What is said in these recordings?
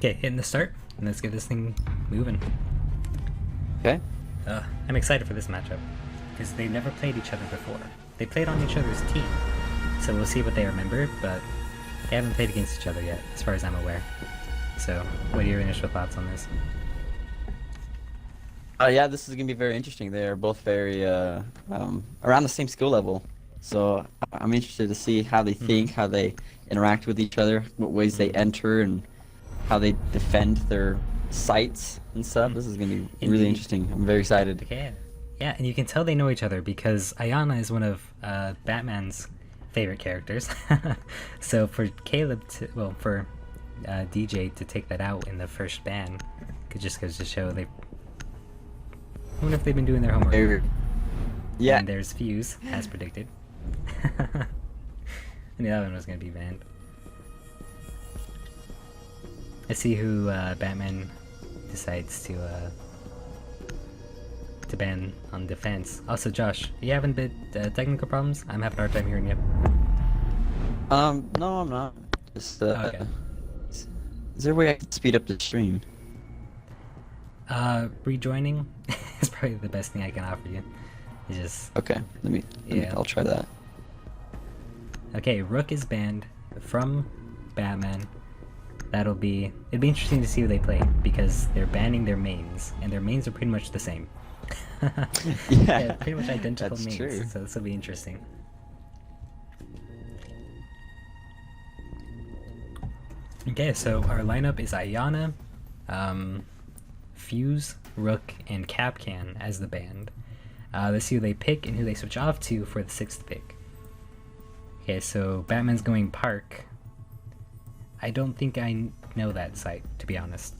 Okay, hitting the start, and let's get this thing moving. Okay. I'm excited for this matchup, because they've never played each other before. They played on each other's team, so we'll see what they remember, but they haven't played against each other yet, as far as I'm aware. So, what are your initial thoughts on this? Yeah, this is gonna be very interesting. They are both very around the same skill level, so I'm interested to see how they think, how they interact with each other, what ways they enter, and how they defend their sites and stuff. This is gonna be really interesting. I'm very excited. Okay. Yeah, and you can tell they know each other because Ayana is one of Batman's favorite characters. So for Caleb to, well, for DJ to take that out in the first ban, just goes to show they. I wonder if they've been doing their homework. Yeah. And there's Fuse, as predicted. And the other one was gonna be banned. Let's see who Batman decides to ban on defense. Also, Josh, you having a bit technical problems? I'm having a hard time hearing you. No, I'm not. Just Okay. Is there a way I can speed up the stream? Rejoining is probably the best thing I can offer you. It's just Okay, let me I'll try that. okay. Rook is banned from Batman. It'd be interesting to see who they play because they're banning their mains, and their mains are pretty much the same. Yeah, pretty much identical that's mains. true. So this will be interesting. Okay, so our lineup is Ayana, Fuse, Rook, and Capcan as the band. Let's see who they pick and who they switch off to for the 6th pick. Okay, so Batman's going Park. I don't think I know that site, to be honest.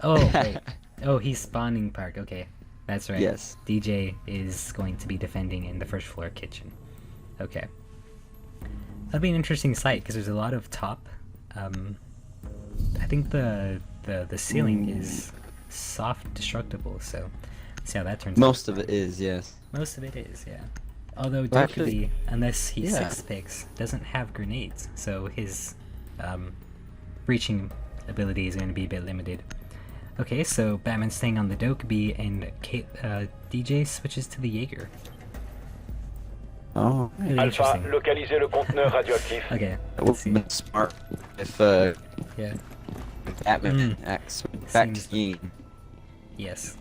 Oh, wait. Oh, he's spawning Park. Okay, that's right. Yes. DJ is going to be defending in the first floor kitchen. Okay. That'd be an interesting site because there's a lot of top. I think the ceiling is soft destructible, so let's see how that turns out. Most of it is, yes. Most of it is, yeah. Although Well, Dokubi, actually, unless he yeah. 6 picks, doesn't have grenades, so his reaching ability is going to be a bit limited. Okay, so Batman's staying on the Dokubi, and DJ switches to the Jaeger. Oh, Really Alpha, interesting. localisez le conteneur radioactif. Okay, that would let's have see. been smart if Yeah, Batman acts back to game. yes.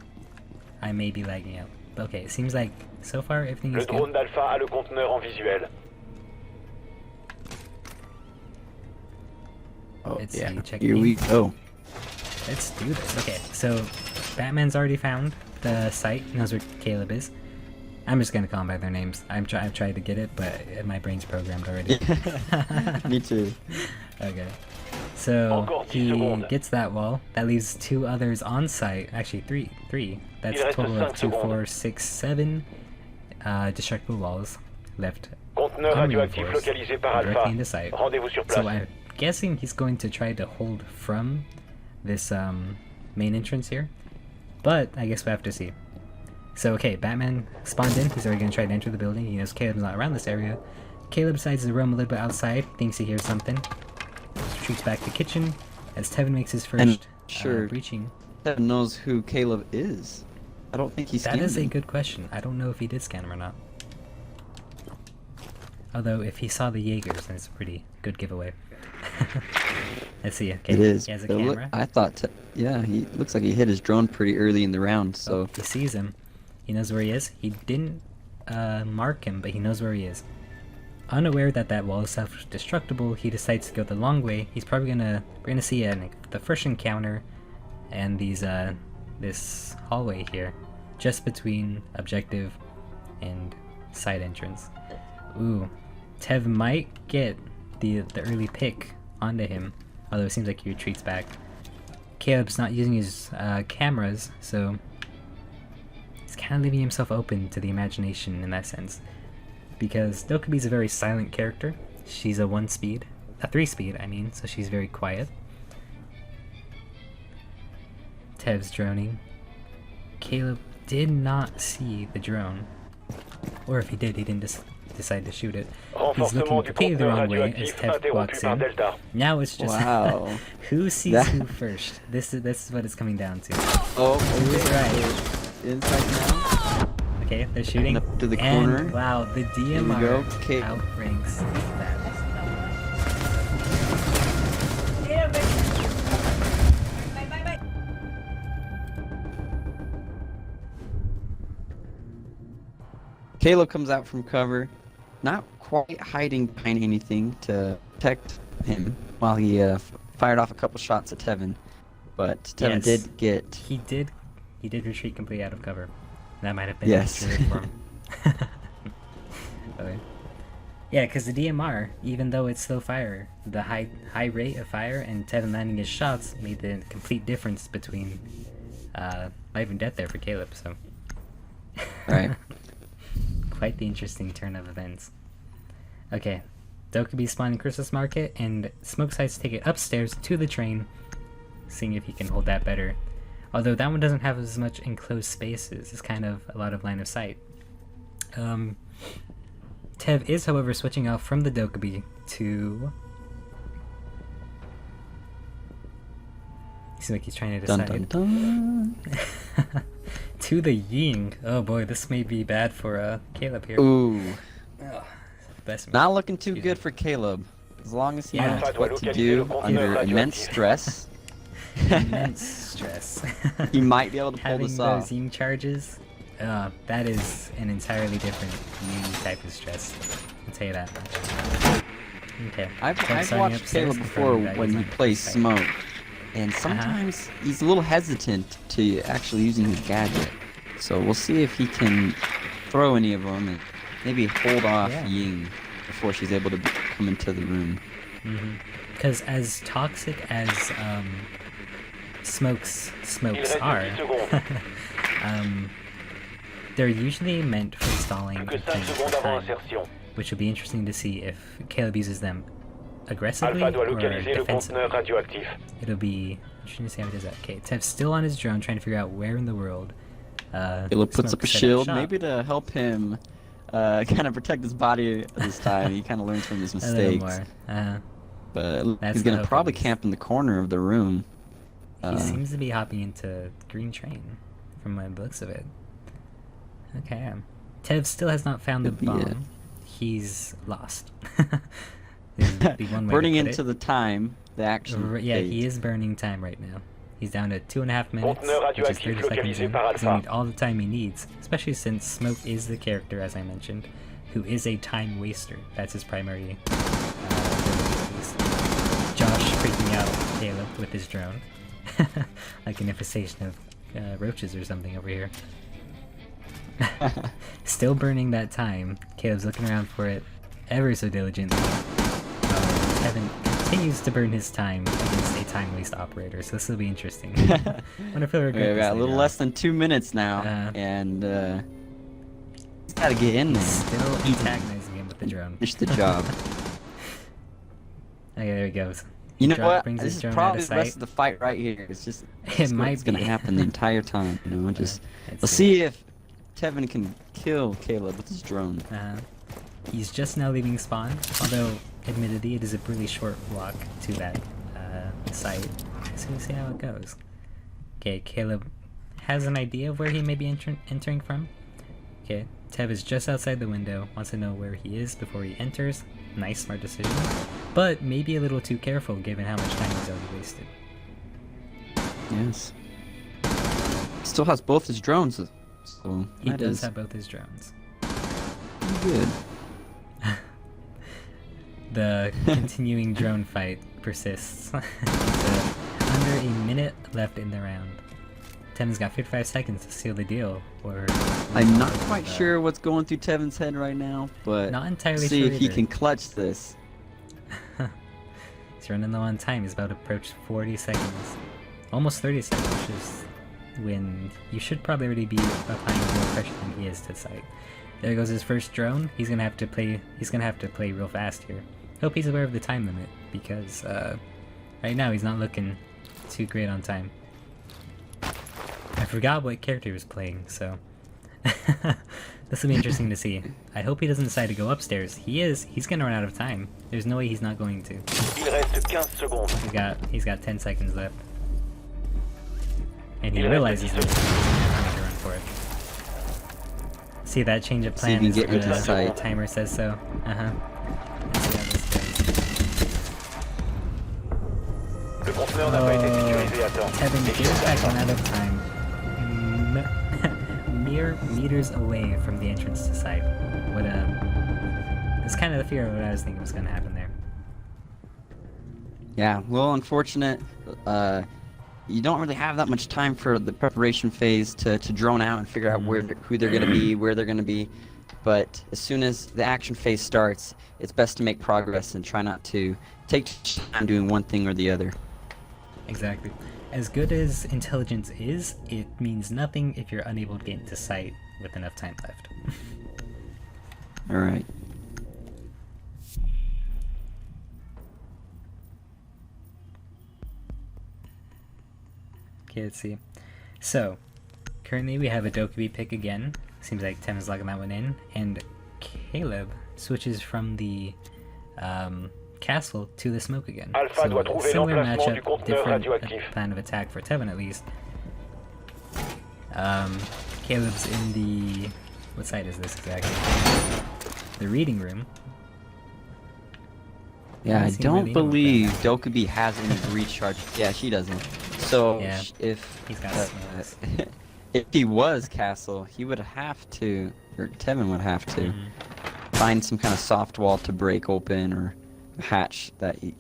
I may be lagging out. Okay, it seems like so far everything Le is drone good. d'Alpha a le conteneur en visuel. Oh, Let's yeah. see, check Here in. we go. Let's do this. Okay, so Batman's already found the site. He knows where Caleb is. I'm just gonna call them by their names. I've tried to get it, but my brain's programmed already. Me too. Okay. So Encore 10 he secondes. gets that wall. That leaves 2 others on site. Actually, three. That's Il a reste total of 5 2, 4, secondes. 6, 7 destructible walls left. Conteneur radioactif unreinforced, localisé par directly Alpha. into sight. Rendez-vous sur So place. I'm guessing he's going to try to hold from this main entrance here, but I guess we'll have to see. So okay, Batman spawned in. He's already going to try to enter the building. He knows Caleb's not around this area. Caleb decides to roam a little bit outside, thinks he hears something. Retreats back to kitchen as Tevin makes his first sure. breaching. Kevin knows who Caleb is. I don't think he's That is a good question. I don't know if he did scan him or not. Although if he saw the Jaegers, then it's a pretty good giveaway. Let's see. Okay, It is. he has a But look, camera. I thought, yeah, he looks like he hit his drone pretty early in the round. So Oh, he sees him. He knows where he is. He didn't mark him, but he knows where he is. Unaware that that wall is self-destructible, he decides to go the long way. He's probably we're gonna see the first encounter and this hallway here, just between objective and side entrance. Ooh, Tev might get the early pick onto him, although it seems like he retreats back. Caleb's not using his cameras, so he's kind of leaving himself open to the imagination in that sense. Because Dokubi's a very silent character. She's a 1-speed, a 3-speed, I mean, so she's very quiet. Tev's droning. Caleb did not see the drone. Or if he did, he didn't decide to shoot it. He's Renforcement looking du completely the conteneur wrong way as radioactif Tev interrompu walks par in. Delta. Now it's just Wow. who sees That- who first. This is what it's coming down to. Oh, Who's okay. right? Inside now. Okay, they're shooting. Up to the and corner. wow, the DMR go. Okay. outranks that. Caleb comes out from cover, not quite hiding behind anything to protect him while he fired off a couple shots at Tevin. But Tevin Yes. did get. He did retreat completely out of cover. That might have been Yes. accurate for him. Okay. Yeah, because the DMR, even though it's slow fire, the high rate of fire and Tevin landing his shots made the complete difference between life and death there for Caleb. So. Right. Quite the interesting turn of events. Okay, Dokubi spawning Christmas Market, and Smoke decides to take it upstairs to the train, seeing if he can hold that better. Although that one doesn't have as much enclosed spaces, it's kind of a lot of line of sight. Tev is, however, switching off from the Dokubi to... Seems like he's trying to Dun decide. dun dun. To the Ying. Oh boy, this may be bad for Caleb here. Ooh. Oh, bless me. Not looking too Excuse good me. for Caleb. As long as he Yeah. knows what to do under immense stress, Immense stress. he might be able to pull Having this those off. Ying charges, that is an entirely different new type of stress. I'll tell you that much. Okay. I've starting watched upstairs, Caleb before confirming that when he's he not plays sight. smoke, and sometimes he's a little hesitant to actually using his gadget. So we'll see if he can throw any of them and maybe hold off Yeah. Ying before she's able to come into the room. Because as toxic as smokes Il reste are, 10 secondes. they're usually meant for stalling Plus que 5 defense secondes avant time, insertion. which will be interesting to see if Caleb uses them aggressively Alpha doit or localiser le defensively. conteneur radioactif. It'll be interesting to see how he does that. Okay, Tev's still on his drone trying to figure out where in the world Caleb puts Smoke up a set shield, shop. maybe to help him kind of protect his body this time. He kind of learns from his a little mistakes. more. But That's he's the gonna hope probably at least. camp in the corner of the room. He seems to be hopping into green train, from my looks of it. Okay. Tev still has not found the Could be bomb. it. He's lost. Is the one way to Burning put into it. the time, the action. Yeah, fate. he is burning time right now. He's down to 2.5 minutes, Conteneur which is 30 radioactif seconds localisé in. par He's gonna Alpha. need all the time he needs, especially since Smoke is the character, as I mentioned, who is a time waster. That's his primary Josh freaking out Caleb with his drone. Like an infestation of roaches or something over here. Still burning that time. Caleb's looking around for it ever so diligently. Kevin continues to burn his time against a time waste operator, so this will be interesting. I wonder if he'll regret Okay, we this got a little later less than 2 minutes now, and he's got to get in on. there. Still antagonizing him with the drone. Finish the job. Okay, there he goes. You know Drone what? brings This his is drone probably out of the rest sight. of the fight right here. It's just It might it's gonna be. happen the entire time. You know, just let's we'll see. see if Tevin can kill Caleb with his drone. He's just now leaving spawn, although admittedly it is a really short walk to that site. So we'll see how it goes. Okay, Caleb has an idea of where he may be entering from. Okay, Tev is just outside the window, wants to know where he is before he enters. Nice, smart decision. But maybe a little too careful given how much time he's already wasted. Yes. Still has both his drones, so He that does is have both his drones. pretty good. The continuing drone fight persists. Under a minute left in the round. Tevin's got 55 seconds to seal the deal, or... I'm not quite sure what's going through Tevin's head right now, but Not entirely see sure if he either. can clutch this. He's running low on time. He's about to approach 40 seconds. Almost 30 seconds, which is when you should probably already be applying more pressure than he is to sight. There goes his first drone. He's gonna have to play real fast here. Hope he's aware of the time limit, because right now he's not looking too great on time. I forgot what character he was playing, so the This will be interesting to see. I hope he doesn't decide to go upstairs. He's gonna run out of time. There's no way he's not going to. Il reste 15 secondes. He's got 10 seconds left. And he Il reste realizes 10 that he's seconds. gonna have to run for it. See that change of See if plan you is can get into the sight. timer says so. Uh-huh. Let's see how this goes. Le conteneur n'a pas été sécurisé à temps. Kevin Les is back chiffres out of time. Mere meters away from the entrance to site. It's kind of the fear of what I was thinking was going to happen there. Yeah, well, unfortunate. You don't really have that much time for the preparation phase to drone out and figure out who they're going to be, where they're going to be. But as soon as the action phase starts, it's best to make progress and try not to take time doing one thing or the other. Exactly. As good as intelligence is, it means nothing if you're unable to get into sight with enough time left. All right. Okay, let's see. So, currently we have a Dokubi pick again. Seems like Tim is logging that one in. And Caleb switches from the castle to the smoke again. Alpha doit trouver similar l'emplacement du matchup, conteneur different radioactif. plan of attack for Tevin at least. Caleb's in the... what side is this exactly? The reading room. Yeah, I Doesn't seem don't really know what believe that- Dokubi has any recharge. Yeah, she doesn't. So Yeah, if he's got smokes. if he was castle, he would have to, or Tevin would have to, Mhm. find some kind of soft wall to break open or a hatch that he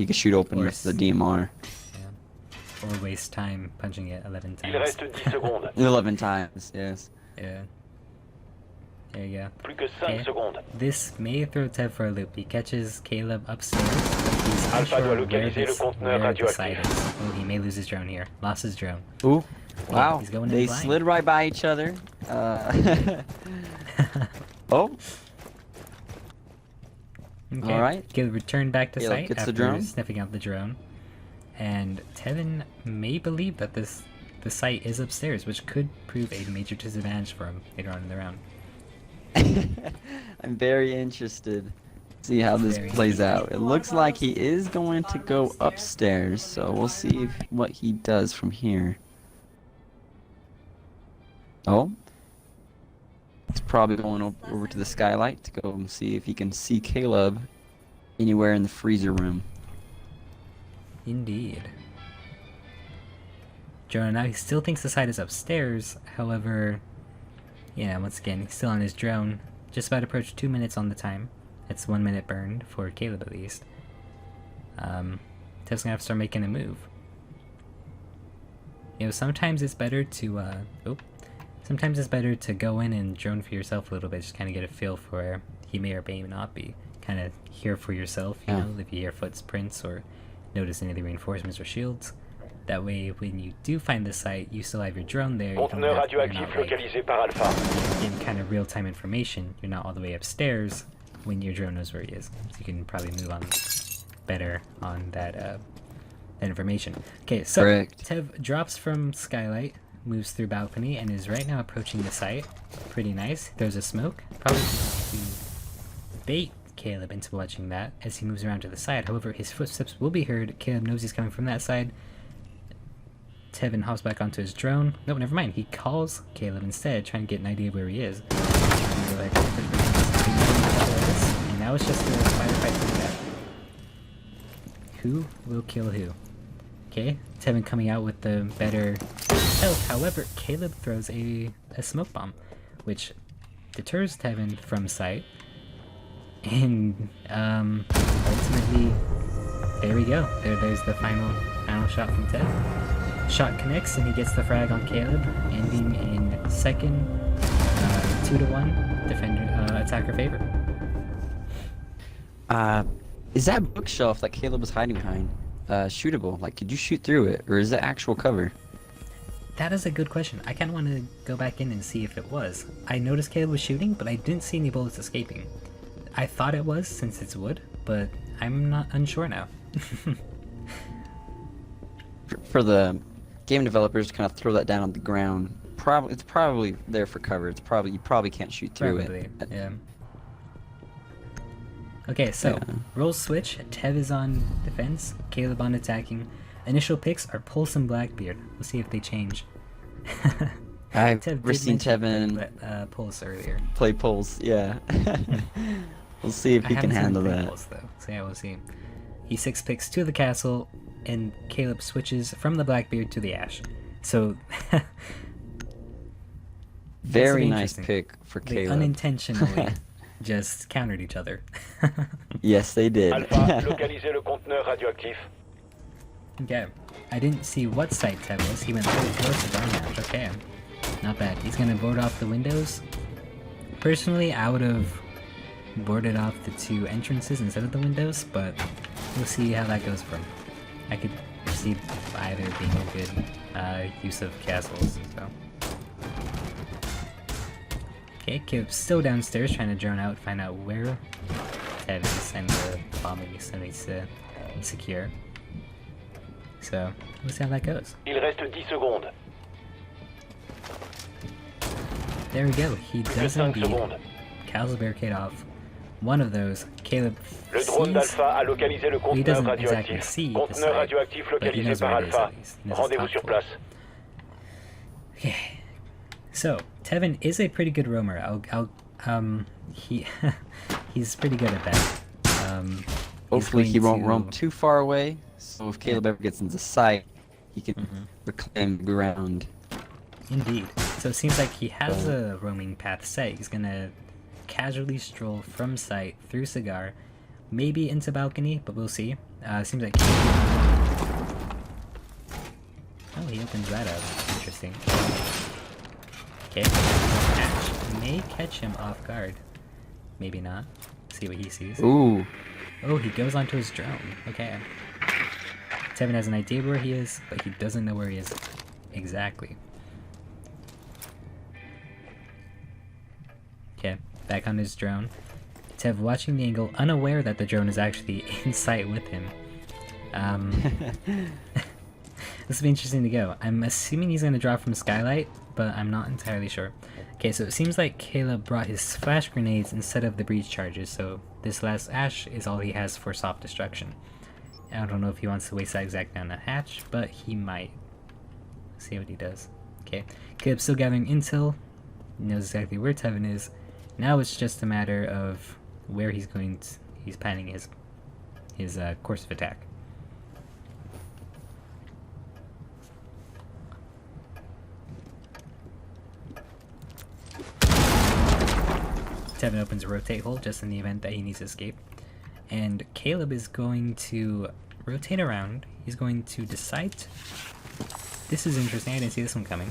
could shoot open Or with the DMR. Yeah. Or waste time punching it 11 Il times. reste 10 secondes. 11 times, yes. Yeah. There you go. Plus que 5 Okay. secondes. This may throw Tev for a loop. He catches Caleb upstairs, but he's Alpha unsure doit where localiser le conteneur the radioactif. site is. Oh, he may lose his drone here. Lost his drone. Ooh, Yeah, wow, he's going in they blind. slid right by each other. Oh, Okay. Alright. Caleb returned back to Caleb site gets the after drone. sniffing out the drone. And Tevin may believe that the site is upstairs, which could prove a major disadvantage for him later on in the round. I'm very interested to see how this Very plays out. It looks like he is going to go upstairs, so we'll see what he does from here. Oh, he's probably going over to the skylight to go and see if he can see Caleb anywhere in the freezer room. Indeed. Jonah, now he still thinks the site is upstairs, however, yeah, once again, he's still on his drone. Just about approached 2 minutes on the time. It's 1 minute burned, for Caleb at least. Tev's gonna have to start making a move. You know, sometimes it's better to, sometimes it's better to go in and drone for yourself a little bit, just kind of get a feel for where he may or may not be. Kind of hear for yourself, you know, if you hear footprints or notice any of the reinforcements or shields. That way, when you do find the site, you still have your drone there. Conteneur radioactif localisé par Alpha. In kind of real-time information. You're not all the way upstairs when your drone knows where he is. So you can probably move on better on that, that information. Okay, so Correct. Tev drops from skylight, moves through balcony, and is right now approaching the site. Pretty nice. Throws a smoke. Probably to bait Caleb into watching that as he moves around to the side. However, his footsteps will be heard. Caleb knows he's coming from that side. Tevin hops back onto his drone. No, never mind. He calls Caleb instead, trying to get an idea of where he is. And now it's just a firefight to the death. Who will kill who? Okay, Tevin coming out with the better health. However, Caleb throws a smoke bomb, which deters Tevin from sight. And ultimately, there we go. There's the final shot from Tev. Shot connects and he gets the frag on Caleb, ending in second, 2-1 defender attacker favor. Is that bookshelf that Caleb was hiding behind shootable? Like, could you shoot through it, or is it actual cover? That is a good question. I kind of want to go back in and see if it was. I noticed Caleb was shooting, but I didn't see any bullets escaping. I thought it was, since it's wood, but I'm not unsure now. For the game developers to kind of throw that down on the ground, it's probably there for cover. It's probably, you probably can't shoot through Probably, it. yeah. Okay, so Yeah. role switch. Tev is on defense, Caleb on attacking. Initial picks are Pulse and Blackbeard. We'll see if they change. I've Tev never did seen mention Tevin Pulse earlier. play Pulse. Yeah. We'll see if I he can haven't seen him handle play that. Pulse, though, so yeah, we'll see. He 6 picks to the castle, and Caleb switches from the Blackbeard to the Ash. So Very That's nice interesting. pick for they Caleb. unintentionally just countered each other. Yes, they did. Alpha, localisez le conteneur radioactif. Okay, I didn't see what site Tev was. He went really close to darn match. Okay, not bad. He's gonna board off the windows. Personally, I would have boarded off the 2 entrances instead of the windows, but we'll see how that goes for him. I could see either being a good use of castles. So. Okay, Caleb's still downstairs trying to drone out, find out where Tev is and the bomb he needs to secure. So, we'll see how that goes. Il reste 10 secondes. There we go, he Plus does 5 indeed secondes. Castle Barricade off. One of those, Caleb Le drone sees, d'Alpha a localisé le he conteneur doesn't exactly radioactif. see the Conteneur site, radioactif but he localisé knows par where it is Alpha. at least. He knows it's Rendez-vous top sur floor. place. Okay, so Tevin is a pretty good roamer. He's pretty good at that. He's Hopefully he going won't to- roam too far away, so if Caleb ever gets into sight, he can reclaim ground. Indeed. So it seems like he has a roaming path set. He's gonna casually stroll from site through Cigar, maybe into balcony, but we'll see. Seems like. Oh, he opens that up. Interesting. Okay. Ash may catch him off guard. Maybe not. See what he sees. Ooh. Oh, he goes onto his drone. Okay. Tevin has an idea where he is, but he doesn't know where he is exactly. Okay, back on his drone. Tev watching the angle, unaware that the drone is actually in sight with him. This will be interesting to go. I'm assuming he's going to drop from Skylight, but I'm not entirely sure. Okay, so it seems like Caleb brought his flash grenades instead of the breach charges, so this last Ash is all he has for soft destruction. I don't know if he wants to waste that exactly on a hatch, but he might. See what he does. Okay, Caleb's still gathering intel, knows exactly where Tevin is. Now it's just a matter of where he's going to, he's planning his course of attack. Tevin opens a rotate hole just in the event that he needs to escape. And Caleb is going to rotate around. He's going to decide. This is interesting, I didn't see this one coming.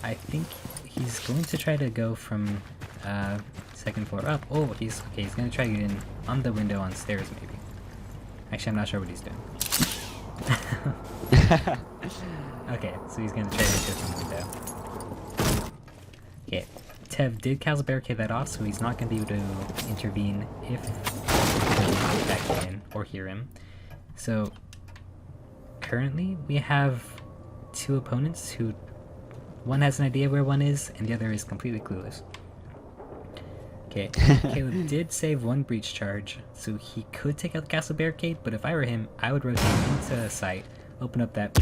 I think he's going to try to go from second floor up. Oh, he's going to try to get in on the window on stairs maybe. Actually, I'm not sure what he's doing. Okay, so he's going to try to get from the window. Okay, Tev did Castle Barricade that off, so he's not going to be able to intervene if he back in or hear him. So currently we have 2 opponents who, one has an idea where one is and the other is completely clueless. Okay, Caleb did save 1 breach charge, so he could take out the Castle Barricade, but if I were him, I would rotate into sight, open up that,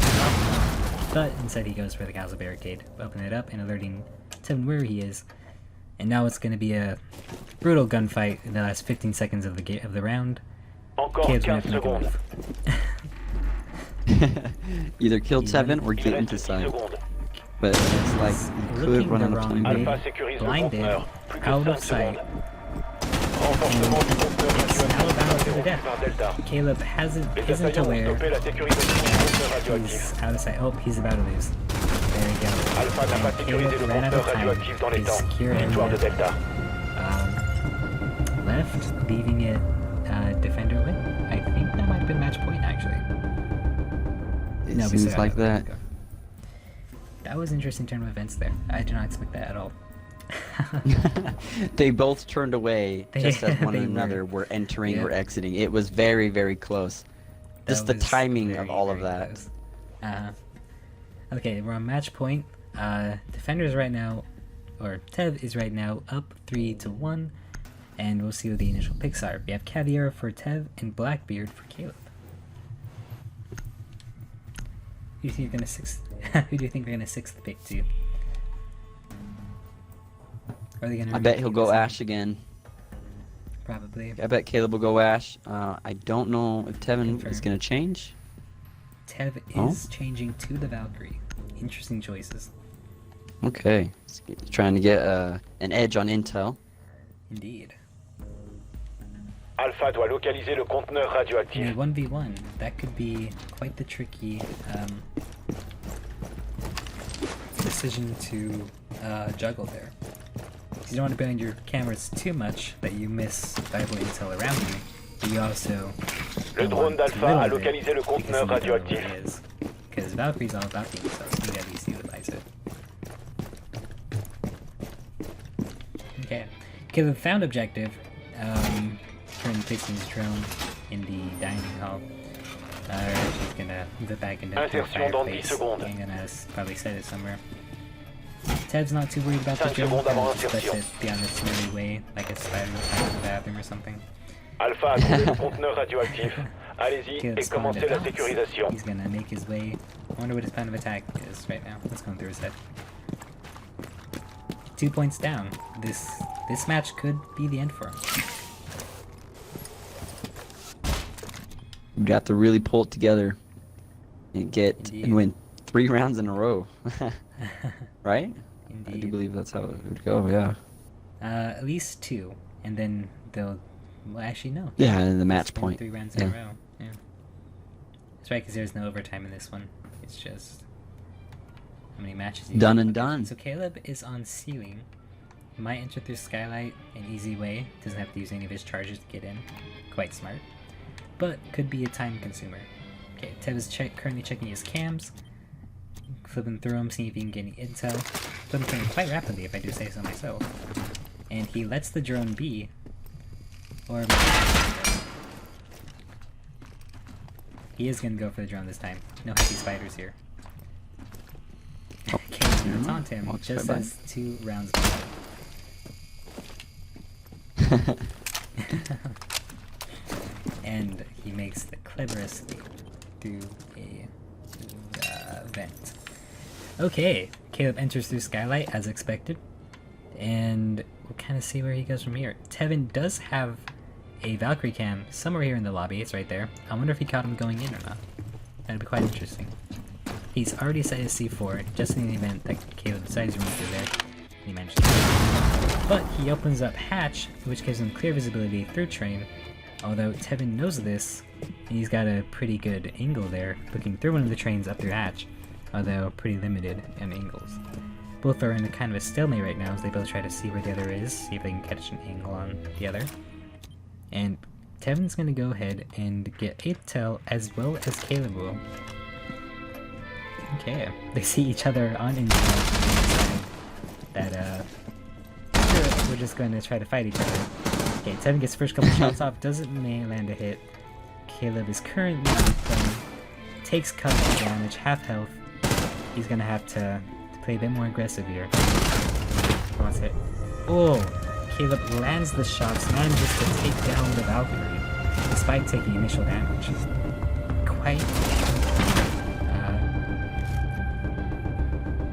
but instead he goes for the Castle Barricade, open it up and alerting Tevin where he is. And now it's going to be a brutal gunfight in the last 15 seconds of the round. Encore Caleb's gonna 15 have to make a secondes. move. Either kill Tevin or Il get reste into 10 sight. secondes. But it's like you Looking could run the on the wrong plane. way. Alpha sécurise le Blinded, conteneur. Plus que out 5 of sight. secondes. Renforcement du conteneur It's now radioactif about to the interrompu death. par Delta. Caleb Les isn't assaillants ont aware. stoppé la sécurisation du conteneur He's radioactif. out of sight. Oh, he's about to lose. There we go. Alpha n'a pas And sécurisé Caleb le ran out conteneur of time. radioactif dans les His temps. secure Victoire de area Delta. left, leaving it defender win. I think that might have been match point actually. It No, we seems still like got it. that. That was an interesting turn of events there. I did not expect that at all. They both turned away just as one they another were entering Yeah. or exiting. It was very, very close. Just the That was timing of very, all of very that. close. Okay, we're on match point. Defenders right now, or Tev is right now up 3-1, and we'll see what the initial picks are. We have Caviar for Tev and Blackbeard for Caleb. Who do you think you're gonna Who do you think they're gonna sixth pick to? Are they gonna? I bet he'll repeat go the same? Ash again. Probably. I bet Caleb will go Ash. I don't know if Tevin is Confirmed. gonna change. Tev Oh. is changing to the Valkyrie. Interesting choices. Okay, he's trying to get an edge on intel. Indeed. Alpha doit localiser le conteneur In a radioactif. 1v1, that could be quite the tricky decision to juggle there. You don't want to be on your cameras too much that you miss valuable intel around you, but you also Le don't drone want d'Alpha to riddle a it localisé le because conteneur you don't know where radioactif. it is. Because Valkyrie's all about the intel, so you gotta at least utilize it. Okay, Caleb found objective. Currently placing his drone in the dining hall. She's gonna move it back into the Insertion dans 10 fireplace. secondes. I'm gonna probably set it somewhere. Ted's not too worried about the 5 drone, secondes avant just lets insertion. it be on its merry way, like a spider would in the bathroom or something. Alpha a trouvé le conteneur radioactif. Allez-y Caleb et spawned commencez at la dots. sécurisation. He's gonna make his way. I wonder what his plan of attack is right now. What's going through his head? 2 points down. This match could be the end for him. You got to really pull it together and Indeed. and win 3 rounds in a row. Right? I do Indeed. believe that's how it would go, yeah. At least 2, and then they'll. Well, actually, no. Yeah, and the match It's been point. 3 rounds in a Yeah. row. Yeah. That's right, because there's no overtime in this one. It's just how many matches you Done can and put in. done. So Caleb is on ceiling. He might enter through skylight an easy way. Doesn't have to use any of his charges to get in. Quite smart. But could be a time consumer. Okay, Tev is currently checking his cams. Flipping through them, seeing if he can get any intel. Flipping through them quite rapidly, if I do say so myself. And he lets the drone be. Or he is gonna go for the drone this time. No happy spiders here. Caleb's gonna taunt him, Walks just right by. as 2 rounds go. And he makes the cleverest escape through a vent. Okay, Caleb enters through skylight as expected, and we'll kind of see where he goes from here. Tevin does have a Valkyrie cam somewhere here in the lobby. It's right there. I wonder if he caught him going in or not. That'd be quite interesting. He's already set his C4 just in the event that Caleb decides to run through there. He mentioned that. But he opens up hatch, which gives him clear visibility through train. Although Tevin knows this, and he's got a pretty good angle there, looking through one of the trains up through hatch, although pretty limited in angles. Both are in a kind of a stalemate right now as they both try to see where the other is, see if they can catch an angle on the other. And Tevin's gonna go ahead and get intel as well as Caleb will. Okay, they see each other on intel. That we're just going to try to fight each other. Okay, Tevin gets first couple shots off, doesn't land a hit. Caleb is currently takes cover damage, half health. He's gonna have to play a bit more aggressive here. Come on, hit. Oh, Caleb lands the shots, manages to take down the Valkyrie, despite taking initial damage. Quite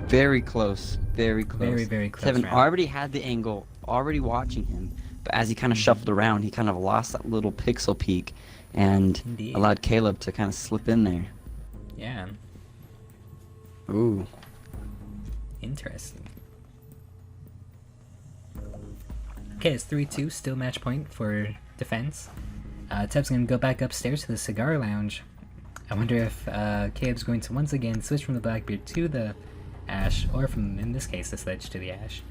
Very close. Very close. Very, very close Tevin round. already had the angle, already watching him, but as he kind of shuffled around, he kind of lost that little pixel peek and Indeed. allowed Caleb to kind of slip in there. yeah, Ooh. interesting. Okay, it's 3-2, still match point for defense. Tev's gonna go back upstairs to the cigar lounge. I wonder if Caleb's going to once again switch from the Blackbeard to the Ash, or from, in this case, the Sledge to the Ash,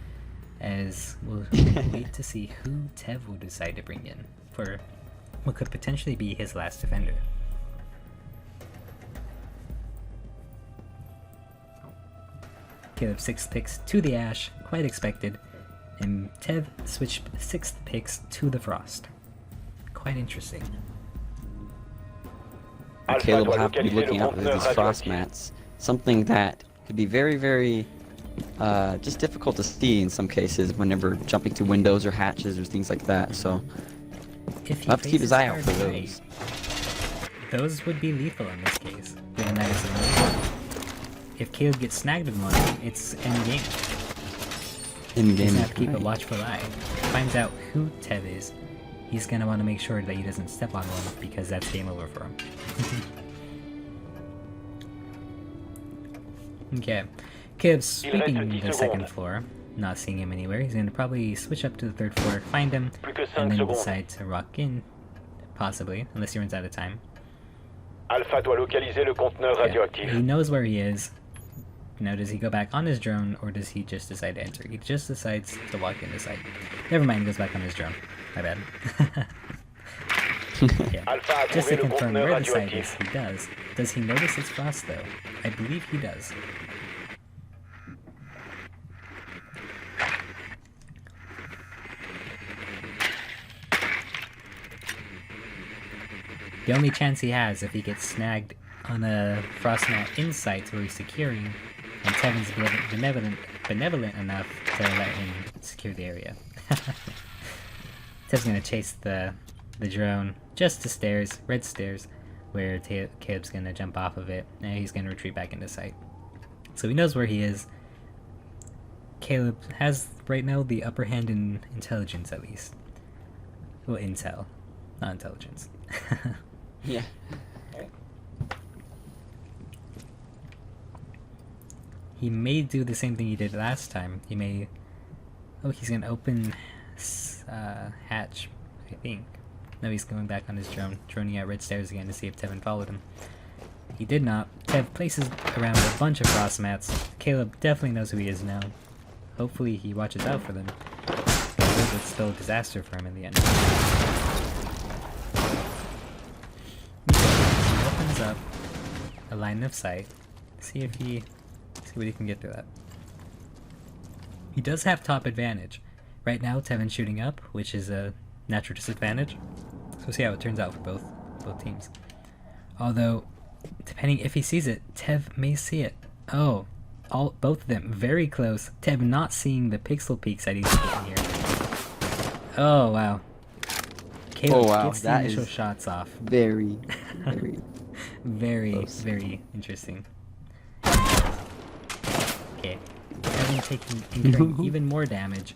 as we'll wait to see who Tev will decide to bring in for what could potentially be his last defender. Caleb 6 picks to the Ash, quite expected, and Tev switched 6 picks to the Frost. Quite interesting. Alpha Caleb will doit have to be localiser looking le out for conteneur these frost radioactif. mats. Something that could be very, very just difficult to see in some cases whenever jumping to windows or hatches or things like that. So If he I'll have to keep his faces eye out for hard right, those. those would be lethal in this case, given that it's a if Caleb gets snagged in one, it's end game. In He's game. gonna have to keep a watchful eye. Finds out who Tev is, he's gonna want to make sure that he doesn't step on one, because that's game over for him. Okay. Caleb's sweeping the second floor, not seeing him anywhere. He's gonna probably switch up to the third floor, find him, Plus que 5 and then secondes. decide to rock in, possibly, unless he runs out of time. Alpha doit localiser le conteneur Yeah. radioactif. He knows where he is. Now, does he go back on his drone, or does he just decide to enter? He just decides to walk in the site. Never mind, he goes back on his drone. My bad. Yeah. Alpha a Just to trouvé le confirm conteneur where the site is, radioactif. he does. Does he notice it's frost, though? I believe he does. The only chance he has if he gets snagged on a frost mat in sight where he's securing, and Tevin's benevolent enough to let him secure the area. Tev's gonna chase the drone just to stairs, red stairs, where Caleb's gonna jump off of it, and he's gonna retreat back into sight. So he knows where he is. Caleb has right now the upper hand in intelligence, at least. Well, intel, not intelligence. Yeah. He may do the same thing he did last time. He may... Oh, he's gonna open hatch, I think. No, he's going back on his drone, droning out red stairs again to see if Tevin followed him. He did not. Tev places around a bunch of frost mats. Caleb definitely knows who he is now. Hopefully he watches out for them. Otherwise it's still a disaster for him in the end. He opens up a line of sight. See what he can get through that. He does have top advantage. Right now, Tevin's shooting up, which is a natural disadvantage. So we'll see how it turns out for both teams. Although, depending if he sees it, Tev may see it. Oh, both of them very close. Tev not seeing the pixel peaks that he's getting here. Oh wow. Caleb gets the that initial is shots off. very, very. Very, Close. very interesting. Okay, Tevin incurring even more damage,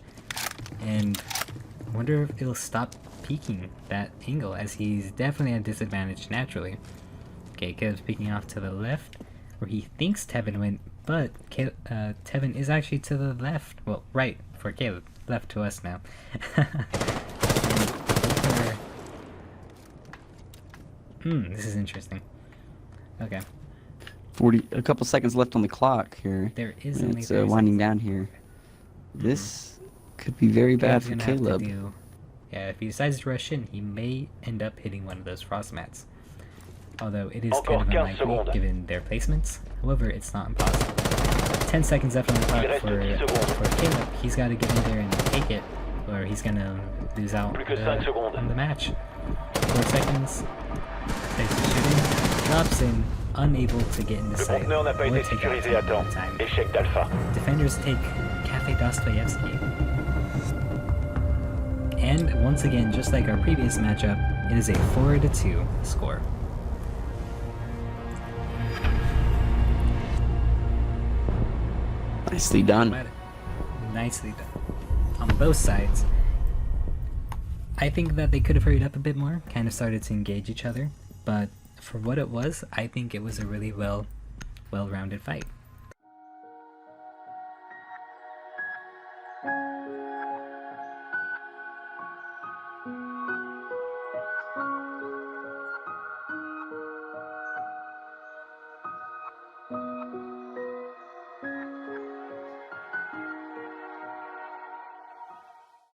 and I wonder if it'll stop peeking that angle, as he's definitely at a disadvantage naturally. Okay, Caleb's peeking off to the left, where he thinks Tevin went, but Tevin is actually to the left. Well, right for Caleb, left to us now. This is interesting. Okay. A couple seconds left on the clock here. There is And only it's 30 winding seconds. down here. This could be very bad Caleb's for gonna have to Caleb. Yeah, if he decides to rush in, he may end up hitting one of those frost mats. Although it is kind of Encore 15 unlikely secondes. given their placements. However, it's not impossible. 10 seconds left on the clock Il reste 10 secondes. for Caleb. He's got to get in there and take it, or he's gonna lose out Plus que 5 secondes. on the match. 4 seconds. Takes the shooting, drops in, unable to get in the Le sight. conteneur n'a pas or été take out sécurisé à temps. time. Échec d'Alpha. Defenders take Cafe Dostoevsky. And once again, just like our previous matchup, it is a 4-2 score. Nicely done. Nicely done. On both sides. I think that they could have hurried up a bit more, kind of started to engage each other, but for what it was, I think it was a really well-rounded fight.